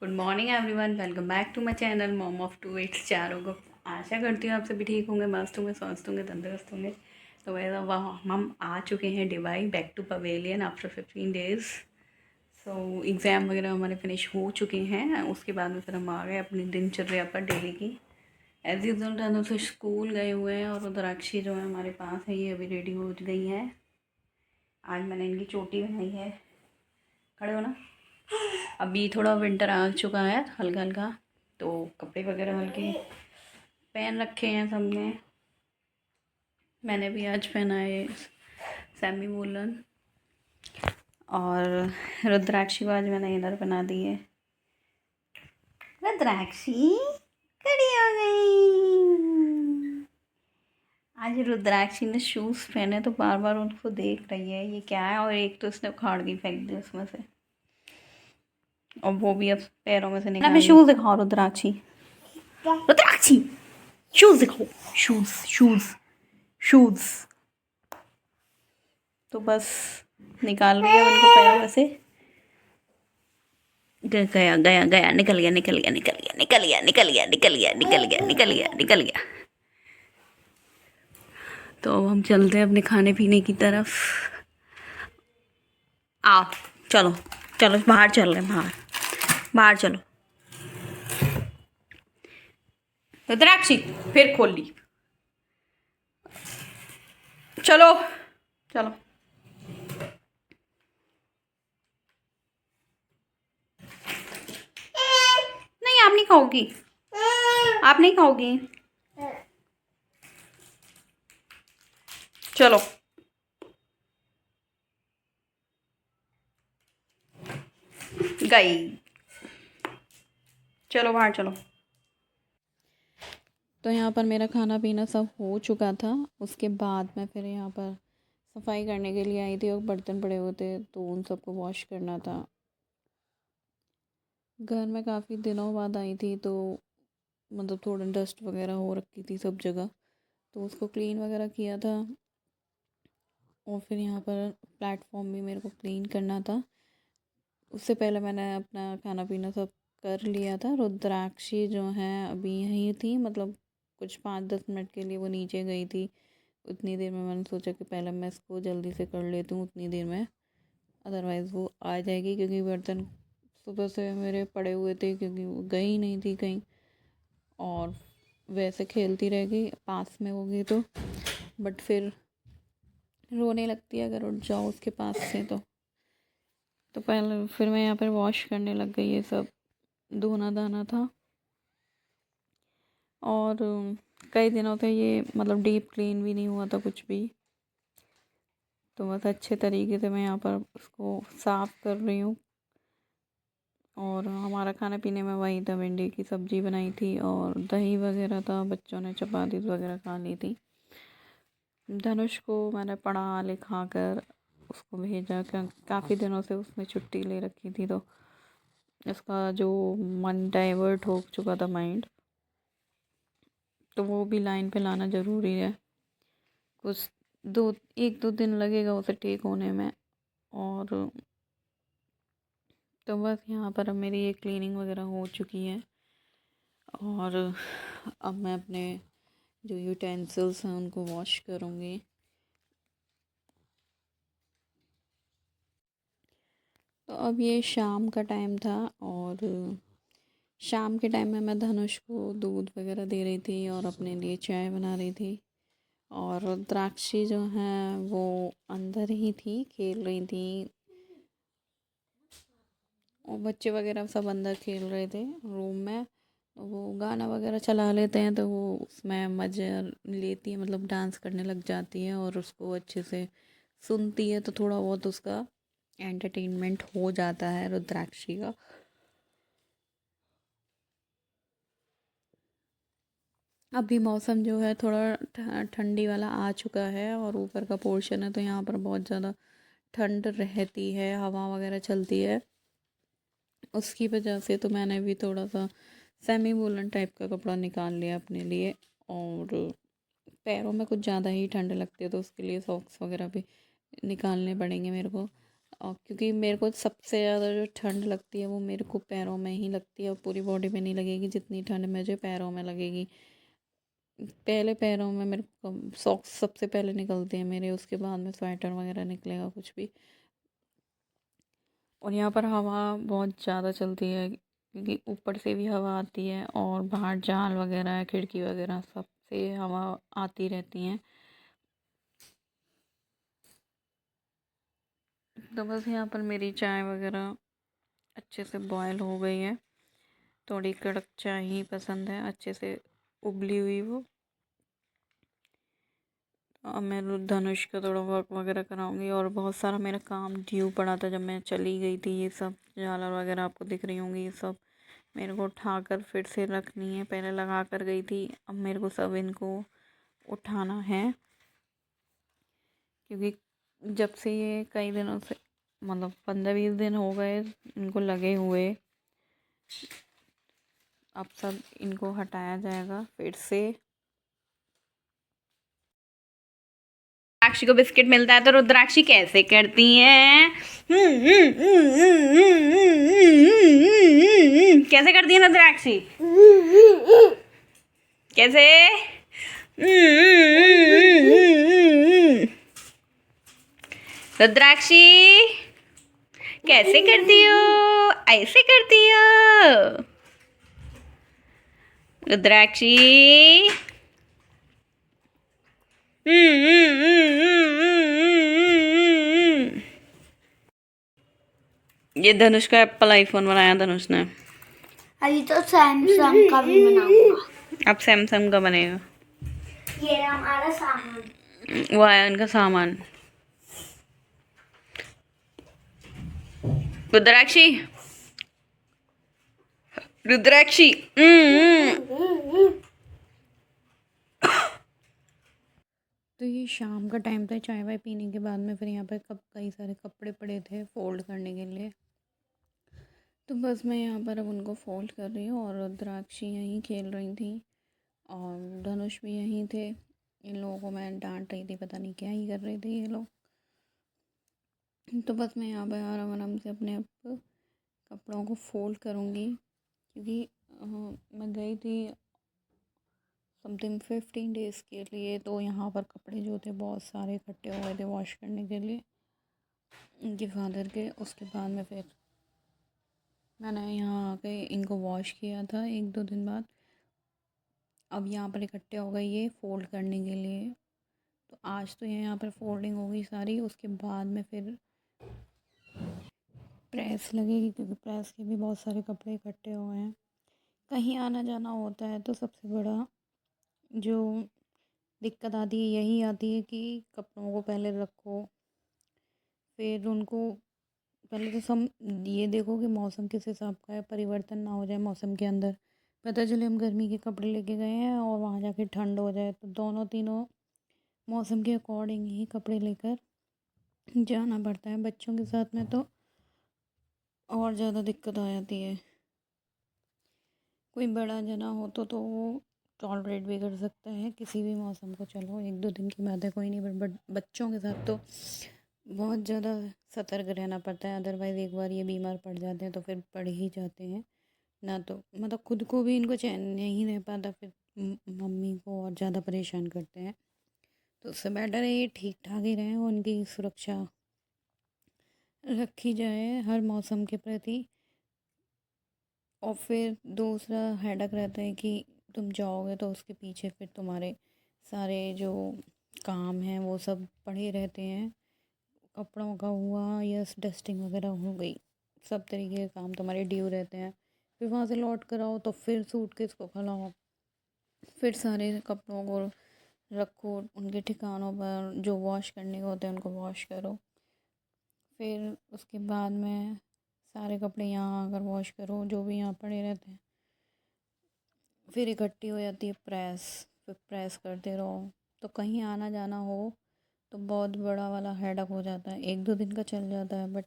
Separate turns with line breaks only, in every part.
Good morning everyone, welcome back to my channel mom of two eights चारों को। आशा करती हूँ आप सभी ठीक होंगे, मस्त होंगे, स्वस्थ होंगे, तंदुरुस्त होंगे। तो वैसा वह हम आ चुके हैं Dubai back to pavilion after 15 days. So exam वगैरह हमारे फिनिश हो चुके हैं। उसके बाद में फिर हम आ गए अपनी दिनचर्या पर डेली की। एज यूजल दोनों से स्कूल गए हुए हैं और रुद्राक्षी जो है हमारे पास है, ये अभी रेडी हो गई है। आज मैंने इनकी चोटी बनाई है। खड़े हो ना। अभी थोड़ा विंटर आ चुका है हल्का हल्का, तो कपड़े वगैरह हल्के पहन रखे हैं सबने। मैंने भी आज पहना है सेमी वूलन। और रुद्राक्षी को आज मैंने इधर बना दी है। रुद्राक्षी खड़ी हो गई। आज रुद्राक्षी ने शूज़ पहने तो बार बार उनको देख रही है ये क्या है, और एक तो उसने उखाड़ के फेंक दी उसमें से, और वो भी अब पैरों में से निकाल ली। शूज़ दिखाओ रुद्राक्षी, रुद्राक्षी शूज़ दिखाओ, शूज़ शूज़ शूज़। तो बस निकाल रही है उनको पैरों में से। गया गया गया, निकल गया निकल गया निकल गया निकल गया निकल गया निकल गया निकल गया निकल गया निकल गया। तो अब हम चलते हैं अपने खाने पीने की तरफ। आओ चलो चलो, बाहर चल रहे हैं, बाहर बाहर चलो। रुद्राक्षी फिर खोल ली। चलो चलो। नहीं, आप नहीं खाओगी, आप नहीं खाओगी। चलो गई। चलो बाहर चलो। तो यहाँ पर मेरा खाना पीना सब हो चुका था। उसके बाद मैं फिर यहाँ पर सफाई करने के लिए आई थी, और बर्तन पड़े हुए थे तो उन सबको वॉश करना था। घर में काफ़ी दिनों बाद आई थी, तो मतलब थोड़ा डस्ट वगैरह हो रखी थी सब जगह, तो उसको क्लीन वगैरह किया था। और फिर यहाँ पर प्लेटफॉर्म भी मेरे को क्लीन करना था। उससे पहले मैंने अपना खाना पीना सब कर लिया था। रुद्राक्षी जो है अभी यहीं थी, मतलब कुछ 5-10 मिनट के लिए वो नीचे गई थी। उतनी देर में मैंने सोचा कि पहले मैं इसको जल्दी से कर लेती हूँ उतनी देर में, अदरवाइज़ वो आ जाएगी, क्योंकि बर्तन सुबह से मेरे पड़े हुए थे, क्योंकि वो गई नहीं थी कहीं, और वैसे खेलती रह गई पास में होगी तो। बट फिर रोने लगती है अगर उठ जाओ उसके पास से तो पहले फिर मैं यहाँ पर वॉश करने लग गई। ये सब धोना धाना था, और कई दिनों से ये मतलब डीप क्लीन भी नहीं हुआ था कुछ भी, तो बस अच्छे तरीके से मैं यहाँ पर उसको साफ़ कर रही हूँ। और हमारा खाने पीने में वही था, भिंडी की सब्ज़ी बनाई थी और दही वगैरह था। बच्चों ने चपाती वगैरह खा ली थी। धनुष को मैंने पढ़ा लिखा कर उसको भेजा, काफ़ी दिनों से उसने छुट्टी ले रखी थी, तो उसका जो मन डाइवर्ट हो चुका था माइंड, तो वो भी लाइन पे लाना ज़रूरी है। कुछ 1-2 दिन लगेगा उसे ठीक होने में। और तो बस यहाँ पर अब मेरी ये क्लीनिंग वगैरह हो चुकी है, और अब मैं अपने जो यूटेंसिल्स हैं उनको वॉश करूँगी। तो अब ये शाम का टाइम था, और शाम के टाइम में मैं धनुष को दूध वगैरह दे रही थी और अपने लिए चाय बना रही थी। और रुद्राक्षी जो है वो अंदर ही थी, खेल रही थी, और बच्चे वगैरह सब अंदर खेल रहे थे रूम में। वो गाना वगैरह चला लेते हैं तो वो उसमें मज़े लेती है, मतलब डांस करने लग जाती है, और उसको अच्छे से सुनती है, तो थोड़ा बहुत उसका एंटरटेनमेंट हो जाता है रुद्राक्षी का। अभी मौसम जो है थोड़ा ठंडी वाला आ चुका है, और ऊपर का पोर्शन है तो यहाँ पर बहुत ज़्यादा ठंड रहती है, हवा वगैरह चलती है। उसकी वजह से तो मैंने भी थोड़ा सा सेमी वूलन टाइप का कपड़ा निकाल लिया अपने लिए। और पैरों में कुछ ज़्यादा ही ठंड लगती है, तो उसके लिए सॉक्स वगैरह भी निकालने पड़ेंगे मेरे को। और क्योंकि मेरे को सबसे ज़्यादा जो ठंड लगती है वो मेरे को पैरों में ही लगती है, और पूरी बॉडी में नहीं लगेगी जितनी ठंड मुझे पैरों में लगेगी। पहले पैरों में मेरे को सॉक्स सबसे पहले निकलते हैं मेरे, उसके बाद में स्वेटर वगैरह निकलेगा कुछ भी। और यहाँ पर हवा बहुत ज़्यादा चलती है, क्योंकि ऊपर से भी हवा आती है और बाहर जाल वगैरह खिड़की वगैरह सब से हवा आती रहती हैं। तो बस यहाँ पर मेरी चाय वगैरह अच्छे से बॉयल हो गई है। थोड़ी कड़क चाय ही पसंद है, अच्छे से उबली हुई वो। अब मैं धनुष का थोड़ा वर्क वगैरह कराऊंगी, और बहुत सारा मेरा काम ड्यू पड़ा था जब मैं चली गई थी। ये सब झालर वगैरह आपको दिख रही होंगी, ये सब मेरे को उठाकर फिर से रखनी है। पहले लगा कर गई थी, अब मेरे को सब इनको उठाना है, क्योंकि जब से ये कई दिनों से मतलब 15-20 दिन हो गए इनको लगे हुए। अब सब इनको हटाया जाएगा फिर से। रुद्राक्षी को बिस्किट मिलता है तो रुद्राक्षी कैसे करती हैं? कैसे करती है रुद्राक्षी? कैसे? रुद्राक्षी कैसे करती हो? ऐसे करती हो रुद्राक्षी? ये धनुष का एप्पल आईफोन बनाया धनुष ने।
अभी तो सैमसंग का भी बनाऊंगा।
अब सैमसंग का बनेगा।
ये रहा हमारा सामान।
वो आया उनका सामान। रुद्राक्षी रुद्राक्षी तो ये शाम का टाइम था, चाय वाय पीने के बाद में फिर यहाँ पर कई सारे कपड़े पड़े थे फ़ोल्ड करने के लिए। तो बस मैं यहाँ पर अब उनको फ़ोल्ड कर रही हूँ, और रुद्राक्षी यहीं खेल रही थी और धनुष भी यहीं थे। इन लोगों को मैं डांट रही थी, पता नहीं क्या ही कर रहे थे ये लोग। तो बस मैं यहाँ पर आराम आराम से अपने आप कपड़ों को फ़ोल्ड करूँगी, क्योंकि मैं गई थी समथिंग 15 डेज़ के लिए। तो यहाँ पर कपड़े जो थे बहुत सारे इकट्ठे हो गए थे वॉश करने के लिए इनके फादर के। उसके बाद में फिर मैंने यहाँ आके इनको वॉश किया था 1-2 दिन बाद। अब यहाँ पर इकट्ठे हो गए ये फ़ोल्ड करने के लिए। तो आज तो ये यहाँ पर फोल्डिंग होगी सारी, उसके बाद में फिर प्रेस लगेगी, क्योंकि प्रेस के भी बहुत सारे कपड़े इकट्ठे हो गए हैं। कहीं आना जाना होता है तो सबसे बड़ा जो दिक्कत आती है यही आती है कि कपड़ों को पहले रखो, फिर उनको पहले तो सम ये देखो कि मौसम किस हिसाब का है, परिवर्तन ना हो जाए मौसम के अंदर। पता चले हम गर्मी के कपड़े लेके गए हैं और वहाँ जाके ठंड हो जाए, तो दोनों तीनों मौसम के अकॉर्डिंग ही कपड़े लेकर जाना पड़ता है। बच्चों के साथ में तो और ज़्यादा दिक्कत आ जाती है। कोई बड़ा जना हो तो वो टॉलरेट भी कर सकता है किसी भी मौसम को, चलो 1-2 दिन की बात है कोई नहीं। बट बच्चों के साथ तो बहुत ज़्यादा सतर्क रहना पड़ता है, अदरवाइज़ एक बार ये बीमार पड़ जाते हैं तो फिर पड़ ही जाते हैं ना। तो मतलब खुद को भी इनको चैन नहीं रह पाता, फिर मम्मी को और ज़्यादा परेशान करते हैं। तो उससे बेटर है ये ठीक ठाक ही रहें, उनकी सुरक्षा रखी जाए हर मौसम के प्रति। और फिर दूसरा हेडक रहता है कि तुम जाओगे तो उसके पीछे फिर तुम्हारे सारे जो काम हैं वो सब पड़े रहते हैं। कपड़ों का हुआ या डस्टिंग वगैरह हो गई, सब तरीके के काम तुम्हारे ड्यू रहते हैं। फिर वहाँ से लौट कर आओ तो फिर सूटकेस को खलाओ, फिर सारे कपड़ों को रखो उनके ठिकानों पर, जो वॉश करने के होते हैं उनको वॉश करो। फिर उसके बाद में सारे कपड़े यहाँ आकर वॉश करो जो भी यहाँ पड़े रहते हैं। फिर इकट्ठी हो जाती है प्रेस, फिर प्रेस करते रहो। तो कहीं आना जाना हो तो बहुत बड़ा वाला हेडक हो जाता है। 1-2 दिन का चल जाता है, बट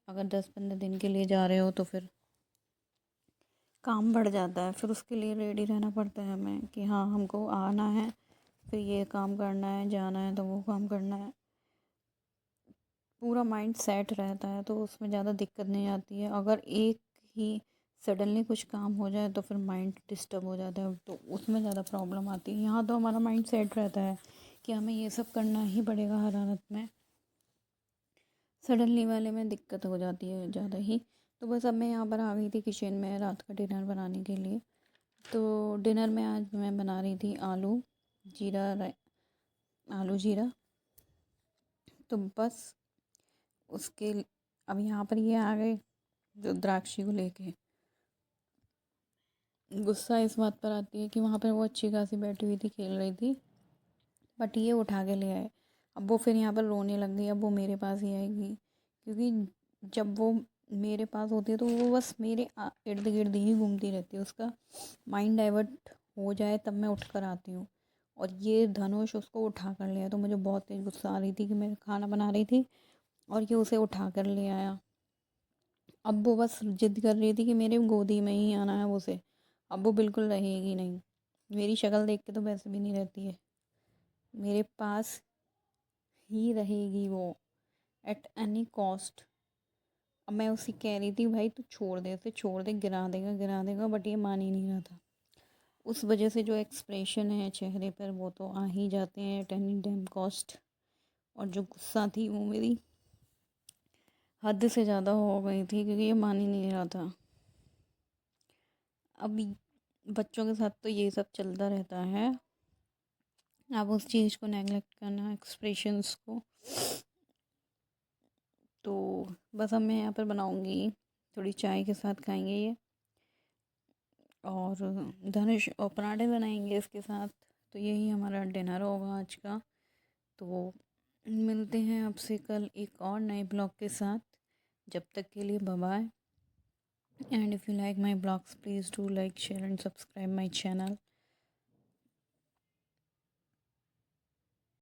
अगर 10-15 दिन के लिए जा रहे हो तो फिर काम बढ़ जाता है। फिर उसके लिए रेडी रहना पड़ता है हमें कि हाँ हमको आना है, फिर ये काम करना है, जाना है तो वो काम करना है। पूरा माइंड सेट रहता है तो उसमें ज़्यादा दिक्कत नहीं आती है। अगर एक ही सडनली कुछ काम हो जाए तो फिर माइंड डिस्टर्ब हो जाता है, तो उसमें ज़्यादा प्रॉब्लम आती है। यहाँ तो हमारा माइंड सेट रहता है कि हमें ये सब करना ही पड़ेगा हर हालत में। सडनली वाले में दिक्कत हो जाती है ज़्यादा ही। तो बस अब मैं यहाँ पर आ गई थी किचन में रात का डिनर बनाने के लिए। तो डिनर में आज मैं बना रही थी आलू जीरा। तो बस उसके अब यहाँ पर ये आ गए रुद्राक्षी को लेके। गुस्सा इस बात पर आती है कि वहाँ पर वो अच्छी खासी बैठी हुई थी, खेल रही थी, बट ये उठा के ले आए। अब वो फिर यहाँ पर रोने लग गई। अब वो मेरे पास ही आएगी, क्योंकि जब वो मेरे पास होती है तो वो बस मेरे इर्द गिर्द ही घूमती रहती है। उसका माइंड डाइवर्ट हो जाए तब मैं उठ कर आती हूँ। और ये धनुष उसको उठा कर ले आया, तो मुझे बहुत तेज़ गुस्सा आ रही थी कि मैं खाना बना रही थी और ये उसे उठा कर ले आया। अब वो बस जिद कर रही थी कि मेरे गोदी में ही आना है उसे। अब वो बिल्कुल रहेगी नहीं। मेरी शक्ल देख के तो वैसे भी नहीं रहती है, मेरे पास ही रहेगी वो एट एनी कॉस्ट। अब मैं उसे कह रही थी भाई तू छोड़ दे, उसे छोड़ दे, गिरा देगा, बट ये मान ही नहीं रहा था। उस वजह से जो एक्सप्रेशन है चेहरे पर वो तो आ ही जाते हैं एट एनी टाइम कॉस्ट। और जो गुस्सा थी वो मेरी हद से ज़्यादा हो गई थी, क्योंकि ये मान ही नहीं रहा था। अब बच्चों के साथ तो ये सब चलता रहता है। आप उस चीज़ को नेगलेक्ट करना, एक्सप्रेशंस को। तो बस अब मैं यहाँ पर बनाऊँगी, थोड़ी चाय के साथ खाएंगे ये, और धनुष और पराठे बनाएंगे इसके साथ। तो यही हमारा डिनर होगा आज का। तो मिलते हैं आपसे कल एक और नए ब्लॉग के साथ। जब तक के लिए bye bye. And if you like my blogs please do like share and subscribe my channel.